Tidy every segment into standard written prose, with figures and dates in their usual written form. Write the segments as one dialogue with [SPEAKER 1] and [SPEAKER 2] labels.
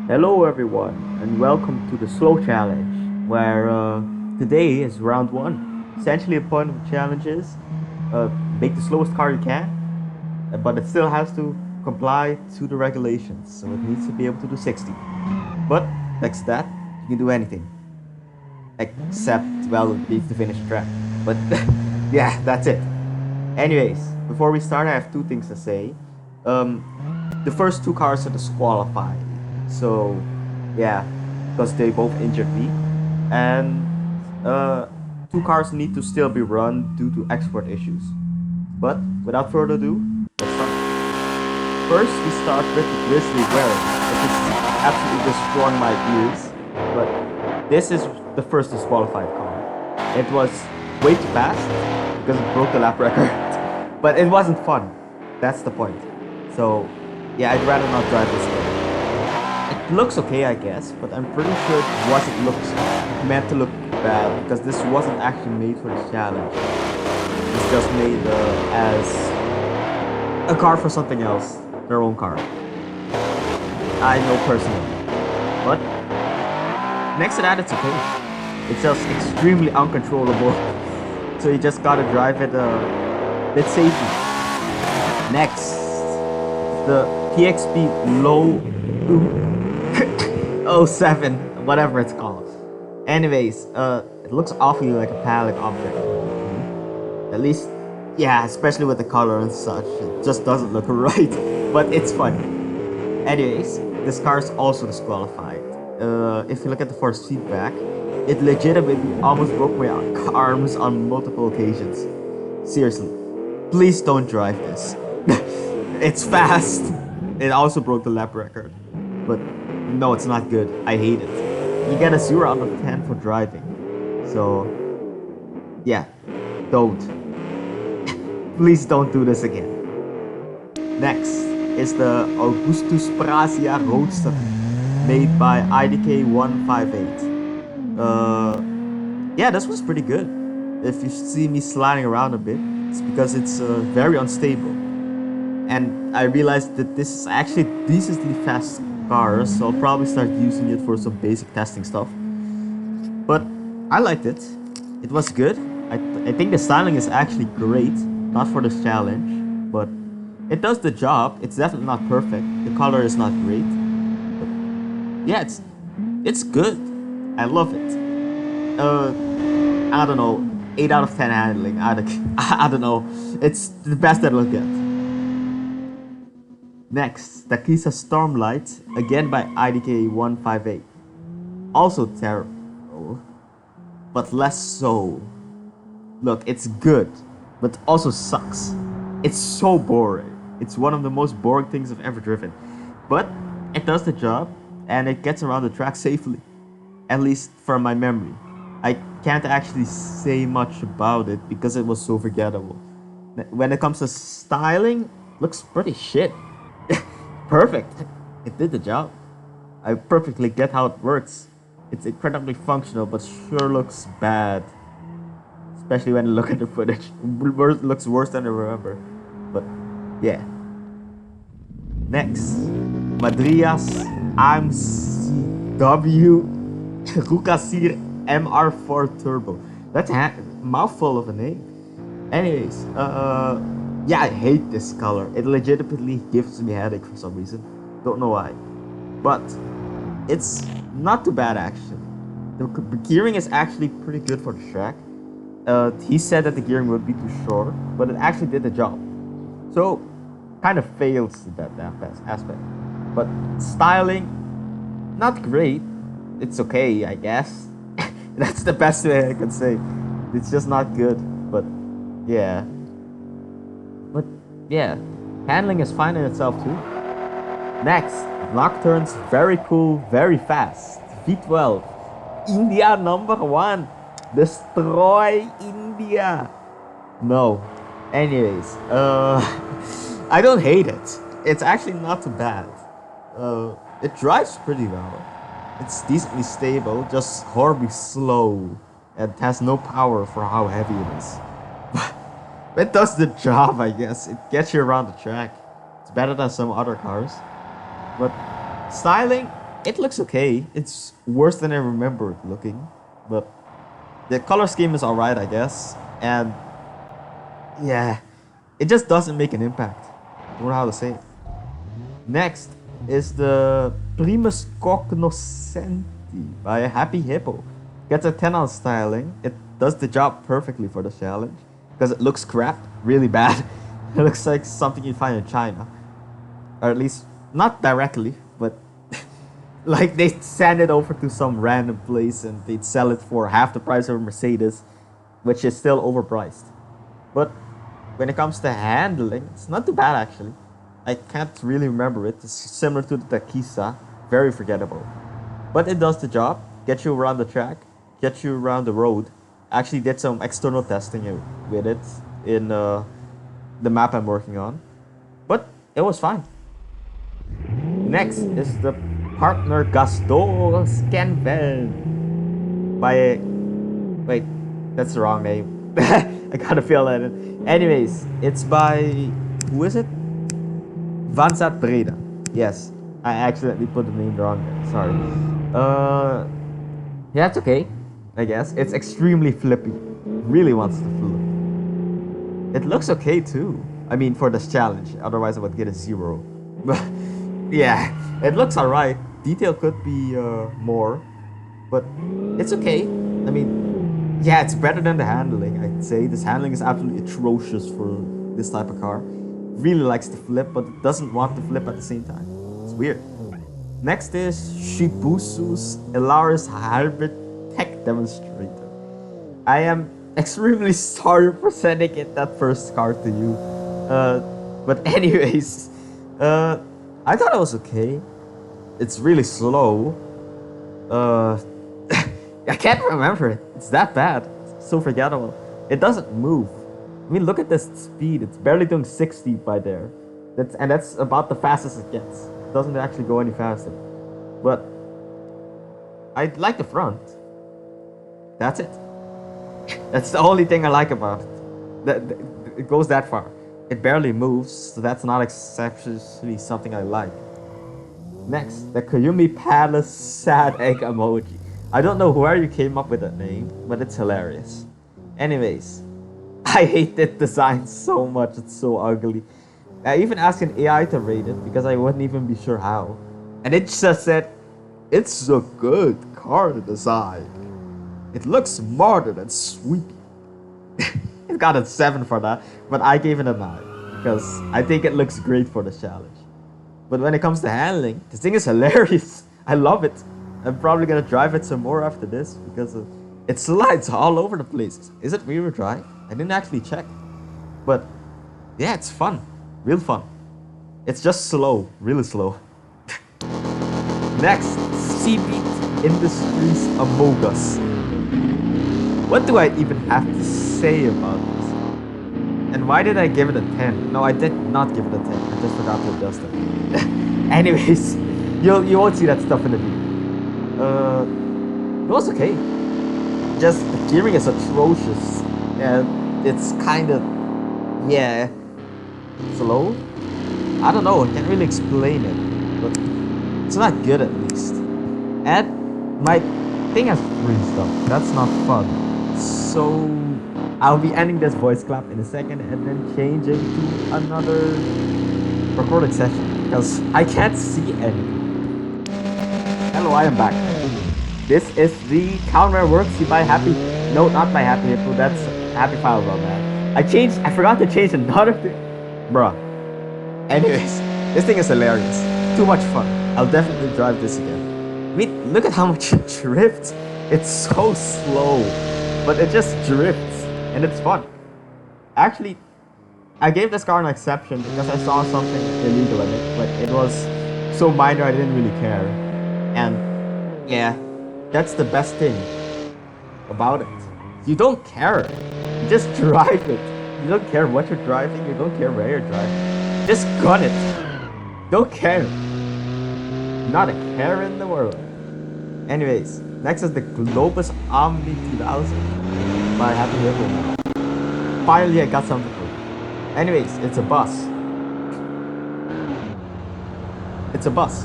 [SPEAKER 1] Hello everyone and welcome to the slow challenge where today is round one. Essentially the point of the challenge is uh, make the slowest car you can, but it still has to comply to the regulations. So it needs to be able to do 60. But next to that, you can do anything. Except, well, it needs to finish the track. But yeah, that's it. Anyways, before we start, I have two things to say. Um, the first two cars are disqualified. So, yeah, because they both injured me. And two cars need to still be run due to export issues. But without further ado, let's start. First, we start with the Grizzly Wearing, which is absolutely destroying my ears. But this is the first disqualified car. It was way too fast because it broke the lap record. But it wasn't fun. That's the point. So, yeah, I'd rather not drive this car. It looks okay, I guess, but I'm pretty sure it wasn't look meant to look bad because this wasn't actually made for this challenge. It's just made as a car for something else, their own car. I know personally, but next to that, it's okay. It's just extremely uncontrollable, so you just gotta drive it with safety. Next, the PXP Low oh 07, whatever it's called. Anyways, it looks awfully like a pallet object. At least, yeah, especially with the color and such. It just doesn't look right, but it's fun. Anyways, this car is also disqualified. If you look at the force feedback, it legitimately almost broke my arms on multiple occasions. Seriously, please don't drive this. It's fast. It also broke the lap record. But no, it's not good. I hate it. You get a 0 out of 10 for driving. So, yeah, don't. Please don't do this again. Next is the Augustus Prasia Roadster, made by IDK 158. Yeah, this was pretty good. If you see me sliding around a bit, it's because it's very unstable. And I realized that this is actually a decently fast car, so I'll probably start using it for some basic testing stuff. But I liked it. It was good. I think the styling is actually great. Not for this challenge, but it does the job. It's definitely not perfect. The color is not great. But yeah, it's good. I love it. I don't know. 8 out of 10 handling. I don't know. It's the best that it'll get. Next, Takisa Stormlight, again by IDK 158. Also terrible, but less so. Look, it's good, but also sucks. It's so boring. It's one of the most boring things I've ever driven. But it does the job, and it gets around the track safely. At least from my memory. I can't actually say much about it because it was so forgettable. When it comes to styling, looks pretty shit. Perfect. It did the job. I perfectly get how it works. It's incredibly functional, but sure looks bad. Especially when you look at the footage. It looks worse than I remember. But yeah. Next, Madrias AMCW Rukasir MR4 Turbo. That's a mouthful of a name. Anyways, yeah, I hate this color. It legitimately gives me a headache for some reason. Don't know why. But it's not too bad actually. The gearing is actually pretty good for the track. He said that the gearing would be too short, but it actually did the job. So, kind of fails in that aspect. But styling, not great. It's okay, I guess. That's the best way I can say. It's just not good, but yeah. But yeah, handling is fine in itself too. Next, Nocturne's very cool, very fast. V12. India number one. Destroy India. No. Anyways, I don't hate it. It's actually not too bad. It drives pretty well. It's decently stable, just horribly slow, and has no power for how heavy it is. It does the job, I guess. It gets you around the track. It's better than some other cars. But styling, It looks okay. It's worse than I remember it looking, but the color scheme is alright, I guess. And yeah, it just doesn't make an impact. I don't know how to say it. Next is the Primus Cognoscenti by Happy Hippo. Gets a 10 on styling. It does the job perfectly for the challenge because it looks crap, really bad. It looks like something you'd find in China, or at least not directly, but like they send it over to some random place and they'd sell it for half the price of a Mercedes, which is still overpriced. But when it comes to handling, it's not too bad actually. I can't really remember it. It's similar to the Takisa, very forgettable. But it does the job, gets you around the track, gets you around the road. Actually did some external testing with it in the map I'm working on. But it was fine. Next is the Partner Gaston Scanvel by... Wait, that's the wrong name. I gotta feel that. Anyways, it's by... Who is it? Vansat Breda. Yes, I accidentally put the name wrong there. Sorry. Yeah, it's okay. I guess it's extremely flippy. Really wants to flip. It looks okay too. I mean, for this challenge. Otherwise, I would get a 0. But yeah, it looks alright. Detail could be more, but it's okay. I mean, yeah, it's better than the handling. I'd say this handling is absolutely atrocious for this type of car. Really likes to flip, but it doesn't want to flip at the same time. It's weird. Next is Shibusu's Elaris Hybrid Tech Demonstrator. I am extremely sorry for sending it that first car to you. But anyways, I thought it was okay. It's really slow. I can't remember it. It's that bad. It's so forgettable. It doesn't move. I mean, look at this speed. It's barely doing 60 by there. That's about the fastest it gets. It doesn't actually go any faster. But I like the front. That's it. That's the only thing I like about it. It goes that far. It barely moves, so that's not exceptionally something I like. Next, the Koyumi Palace sad egg emoji. I don't know where you came up with that name, but it's hilarious. Anyways, I hate that design so much, it's so ugly. I even asked an AI to rate it because I wouldn't even be sure how. And it just said, it's a good car design. It looks smarter than sweepy. It got a 7 for that, but I gave it a 9 because I think it looks great for the challenge. But when it comes to handling, this thing is hilarious. I love it. I'm probably gonna drive it some more after this because it slides all over the place. Is it rear drive? I didn't actually check. But yeah, it's fun. Real fun. It's just slow. Really slow. Next, Seabeat Industries Amogus. What do I even have to say about this? And why did I give it a 10? No, I did not give it a 10. I just forgot to adjust it. Anyways, you won't see that stuff in the video. It was okay. Just the gearing is atrocious. And it's kind of, yeah, slow. I don't know, I can't really explain it. But it's not good at least. And my thing has freezed up. That's not fun. So I'll be ending this voice clap in a second and then changing to another recorded session because I can't see anything. Hello, I am back. This is the Counter Worksheet by Happy. No, not by Happy Hippo. That's Happy Fireball, man. I forgot to change another thing. Bruh. Anyways, this thing is hilarious. Too much fun. I'll definitely drive this again. I mean, look at how much it drifts. It's so slow, but it just drifts, and it's fun. Actually, I gave this car an exception because I saw something illegal in it, but it was so minor I didn't really care. And yeah, that's the best thing about it. You don't care. You just drive it. You don't care what you're driving. You don't care where you're driving. Just gun it. Don't care. Not a care in the world. Anyways, next is the Globus Omni 2000 by Happy Hippo. Finally, I got something for it. Anyways, it's a bus. It's a bus.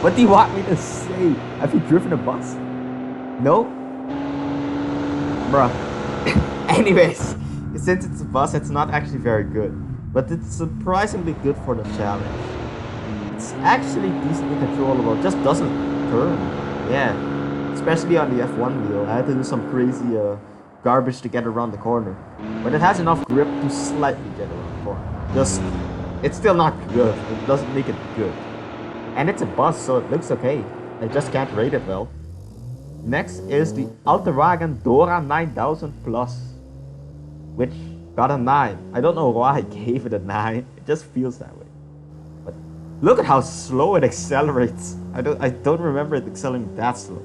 [SPEAKER 1] What do you want me to say? Have you driven a bus? No? Bruh. Anyways, since it's a bus, it's not actually very good. But it's surprisingly good for the challenge. It's actually decently controllable, just doesn't turn. Yeah. Especially on the F1 wheel. I had to do some crazy garbage to get around the corner. But it has enough grip to slightly get around the corner. Just, it's still not good. It doesn't make it good. And it's a bus, so it looks okay. I just can't rate it well. Next is the Alterwagen Dora 9000 Plus, which got a 9. I don't know why I gave it a 9. It just feels that way. But look at how slow it accelerates. I don't remember it accelerating that slow.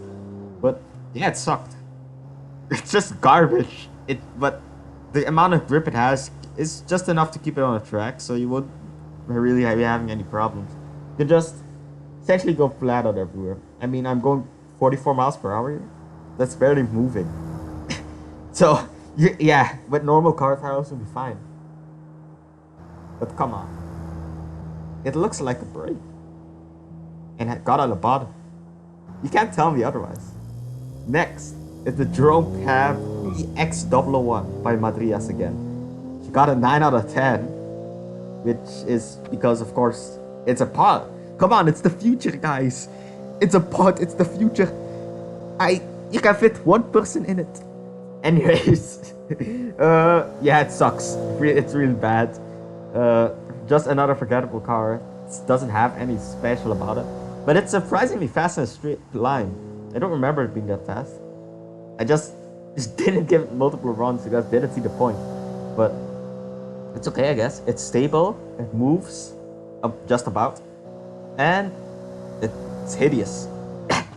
[SPEAKER 1] But yeah, it sucked. It's just garbage. But the amount of grip it has is just enough to keep it on the track, so you won't really be having any problems. You can just essentially go flat out everywhere. I mean, I'm going 44 miles per hour here. That's barely moving. So, yeah, with normal car tires will be fine. But come on. It looks like a brake. And it got on the bottom. You can't tell me otherwise. Next is the Jerome Cab EX001 by Madrias again. She got a 9 out of 10. Which is because, of course, it's a pod. Come on, it's the future, guys. It's a pod, it's the future. You can fit one person in it. Anyways, yeah, it sucks. It's really bad. Just another forgettable car. It doesn't have any special about it. But it's surprisingly fast in a straight line. I don't remember it being that fast. I just didn't give it multiple runs because I didn't see the point. But it's okay, I guess. It's stable. It moves just about. And it's hideous.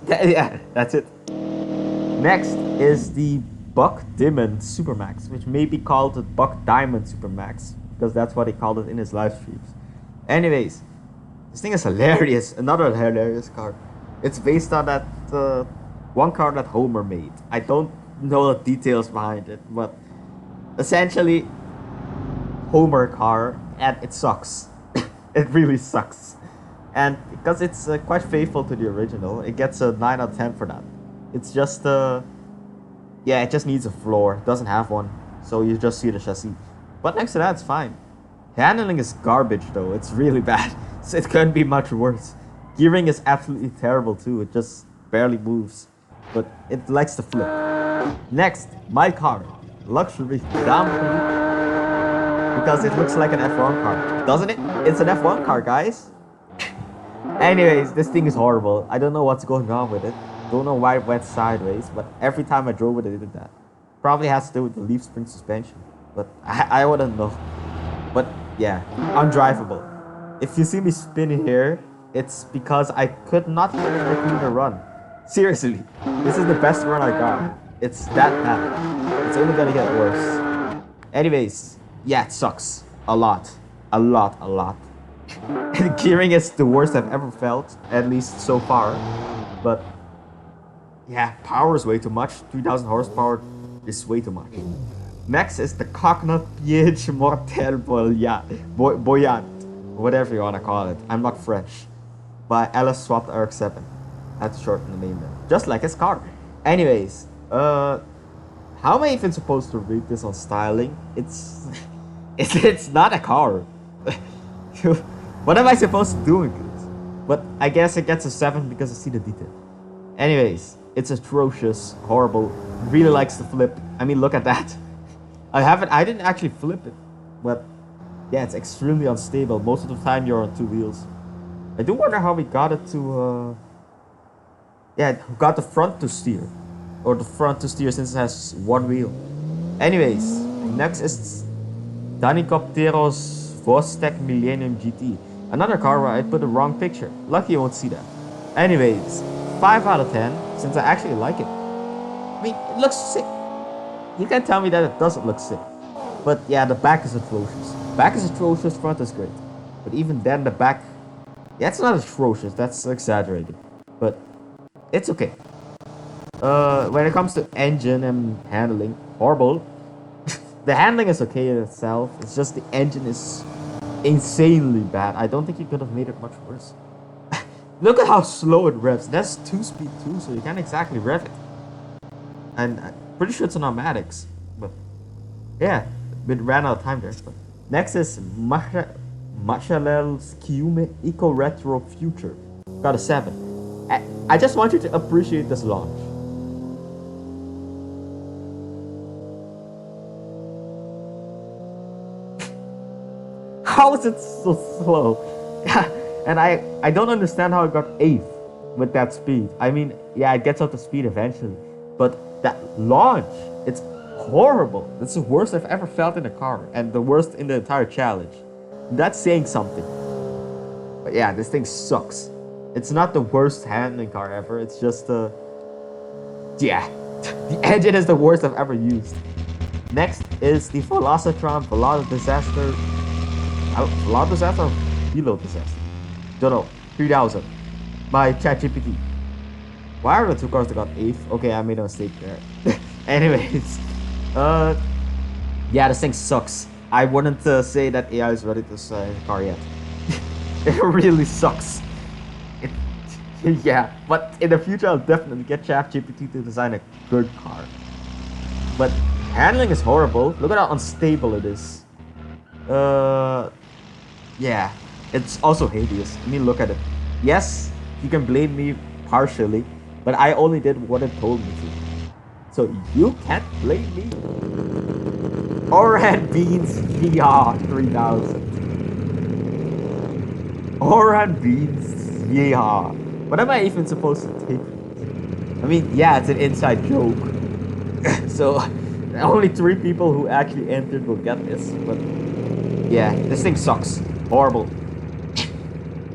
[SPEAKER 1] Yeah, that's it. Next is the Buck Diamond Supermax, which may be called the Buck Diamond Supermax, because that's what he called it in his live streams. Anyways, this thing is hilarious. Another hilarious car. It's based on that one car that Homer made. I don't know the details behind it, but essentially, Homer car, and it sucks. It really sucks. And because it's quite faithful to the original, it gets a 9 out of 10 for that. It's just yeah, it just needs a floor. It doesn't have one, so you just see the chassis. But next to that, it's fine. Handling is garbage though. It's really bad. So it couldn't be much worse. Gearing is absolutely terrible too. It just barely moves, but it likes to flip. Next, my car, luxury Grand Prix, because it looks like an F1 car, doesn't it? It's an F1 car, guys. Anyways, this thing is horrible. I don't know what's going on with it. Don't know why it went sideways, but every time I drove it, it did that. Probably has to do with the leaf spring suspension, but I wouldn't know. But yeah, undrivable. If you see me spinning here, it's because I could not finish my cleaner run. Seriously, this is the best run I got. It's that bad. It's only gonna get worse. Anyways, yeah, it sucks. A lot. A lot, a lot. And gearing is the worst I've ever felt, at least so far. But yeah, power is way too much. 3000 horsepower is way too much. Next is the Cognat Piège Mortel Boyant, whatever you wanna call it. I'm not French. By Alice Swapped RX-7. That's short in the name there. Just like his car. Anyways, how am I even supposed to rate this on styling? It's not a car. What am I supposed to do with this? But I guess it gets a 7 because I see the detail. Anyways, it's atrocious, horrible, really likes to flip. I mean, look at that. I didn't actually flip it, but yeah, it's extremely unstable. Most of the time you're on 2 wheels. I do wonder how we got it to, yeah, got the front to steer. Or the front to steer since it has 1 wheel. Anyways, next is Danicopteros Vostek Millennium GT. Another car where I put the wrong picture. Lucky you won't see that. Anyways, 5 out of 10, since I actually like it. I mean, it looks sick. You can't tell me that it doesn't look sick. But yeah, the back is atrocious. Back is atrocious, front is great. But even then, the back... Yeah, it's not atrocious, that's exaggerated. But it's okay. When it comes to engine and handling, horrible. The handling is okay in itself. It's just the engine is insanely bad. I don't think you could have made it much worse. Look at how slow it revs. That's 2-speed too, so you can't exactly rev it. And I'm pretty sure it's an automatics. But yeah, it ran out of time there. But next is Machalel's Kiume Eco Retro Future. Got a 7. I just want you to appreciate this launch. How is it so slow? And I don't understand how it got 8th with that speed. I mean, yeah, it gets up to speed eventually. But that launch, it's horrible. It's the worst I've ever felt in a car. And the worst in the entire challenge. That's saying something. But yeah, this thing sucks. It's not the worst handling car ever. It's just yeah, the engine is the worst I've ever used. Next is the Velocitron Veloz Disaster. Veloz Disaster or Velo Disaster? Don't know. 3000 by ChatGPT. Why are the two cars that got 8th? Okay, I made a mistake there. Anyways, yeah, this thing sucks. I wouldn't say that AI is ready to design a car yet. It really sucks. Yeah, but in the future I'll definitely get ChatGPT to design a good car. But handling is horrible. Look at how unstable it is. Yeah, it's also hideous. I mean, look at it. Yes, you can blame me partially, but I only did what it told me to. So you can't blame me. Oran Beans VR 3000. Oran Beans VR. What am I even supposed to take? I mean, yeah, it's an inside joke. So only 3 people who actually entered will get this. But yeah, this thing sucks. Horrible.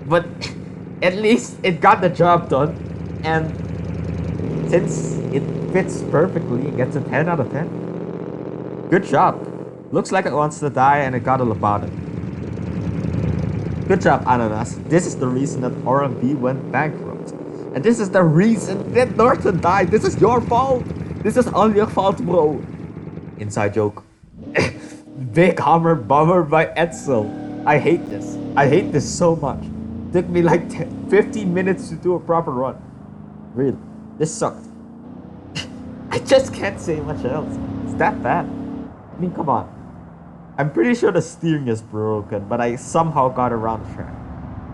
[SPEAKER 1] But at least it got the job done. And since it fits perfectly, it gets a 10 out of 10. Good job. Looks like it wants to die and it got a lobotomy. Good job, Ananas. This is the reason that RMB went bankrupt. And this is the reason that Norton died. This is your fault. This is all your fault, bro. Inside joke. Big Hammer Bomber by Edsel. I hate this. I hate this so much. Took me like 15 minutes to do a proper run. Really. This sucked. I just can't say much else. It's that bad. I mean, come on. I'm pretty sure the steering is broken, but I somehow got around the track.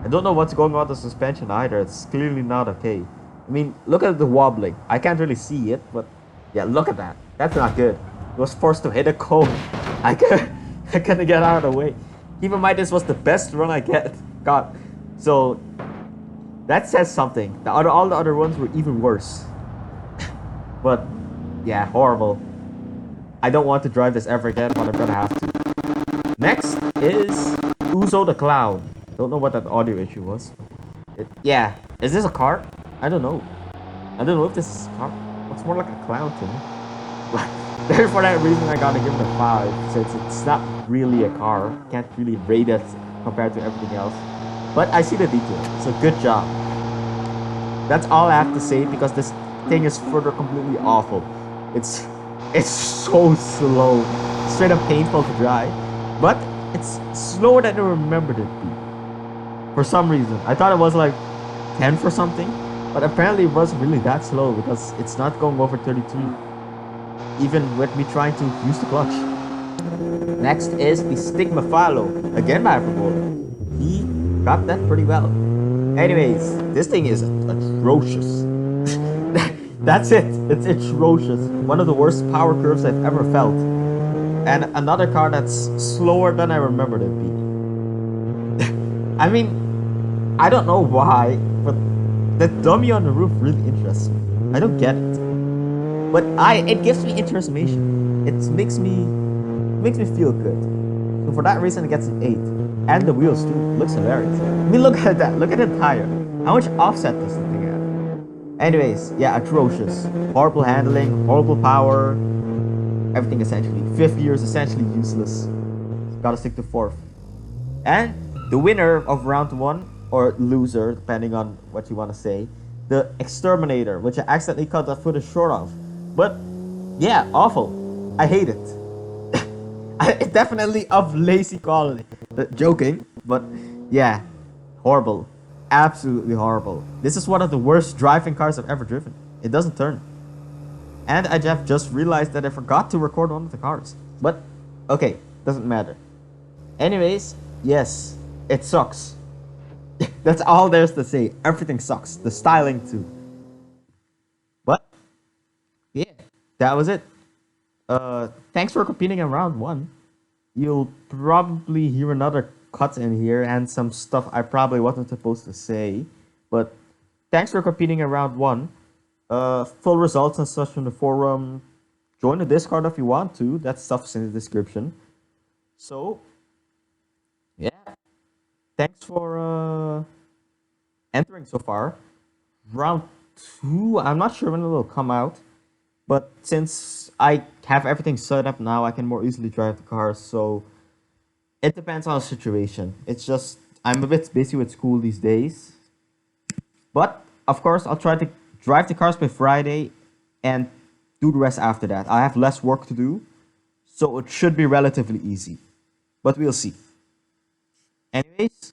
[SPEAKER 1] I don't know what's going on with the suspension either. It's clearly not okay. I mean, look at the wobbling. I can't really see it, but yeah, look at that. That's not good. I was forced to hit a cone. I couldn't get out of the way. Keep in mind, this was the best run I got. So that says something. All the other ones were even worse. But yeah, horrible. I don't want to drive this ever again, but I'm gonna have to. Next is Uzo the Clown. Don't know what that audio issue was. Yeah, is this a car? I don't know. I don't know if this is a car. Looks more like a clown to me. For that reason, I gotta give it a 5, since it's not really a car. Can't really rate it compared to everything else. But I see the detail, so good job. That's all I have to say, because this thing is further completely awful. It's so slow, straight up painful to drive, but it's slower than I remembered it to be. For some reason, I thought it was like 10 for something, but apparently it wasn't really that slow because it's not going over 32, even with me trying to use the clutch. Next is the Stigmafalo, again by Hyperbola. He got that pretty well. Anyways, this thing is atrocious. That's it. It's atrocious. One of the worst power curves I've ever felt. And another car that's slower than I remembered it being. I mean, I don't know why, but the dummy on the roof really interests me. I don't get it. But it gives me information. It makes me feel good. So for that reason, it gets an 8. And the wheels too. Looks hilarious. I mean, look at that. Look at the tire. How much offset does the thing have? Anyways, yeah, atrocious. Horrible handling, horrible power. Everything essentially. 5th gear is essentially useless. Gotta stick to 4th. And the winner of round 1, or loser, depending on what you want to say, the Exterminator, which I accidentally cut that footage short of. But yeah, awful. I hate it. It's definitely of lazy quality. Joking, but yeah, horrible. absolutely horrible. This is one of the worst driving cars I've ever driven. It doesn't turn. And I have just realized that I forgot to record one of the cars. But, okay, doesn't matter. Anyways, yes, it sucks. That's all there's to say. Everything sucks. The styling too. But, yeah, that was it. Thanks for competing in round one. You'll probably hear another cut in here and some stuff I probably wasn't supposed to say. But thanks for competing in round one. Full results and such from the forum. Join the Discord if you want to. That stuff's in the description. So, yeah. Thanks for entering so far. Round two, I'm not sure when it will come out. But since I have everything set up now, I can more easily drive the car. So, it depends on the situation. It's just, I'm a bit busy with school these days. But, of course, I'll try to drive the cars by Friday and do the rest after that. I have less work to do, so it should be relatively easy. But we'll see. Anyways,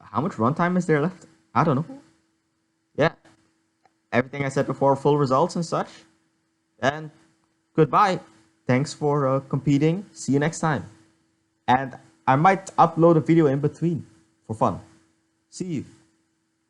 [SPEAKER 1] how much runtime is there left? I don't know. Yeah, everything I said before, full results and such. And goodbye. Thanks for competing. See you next time. And I might upload a video in between for fun. See you.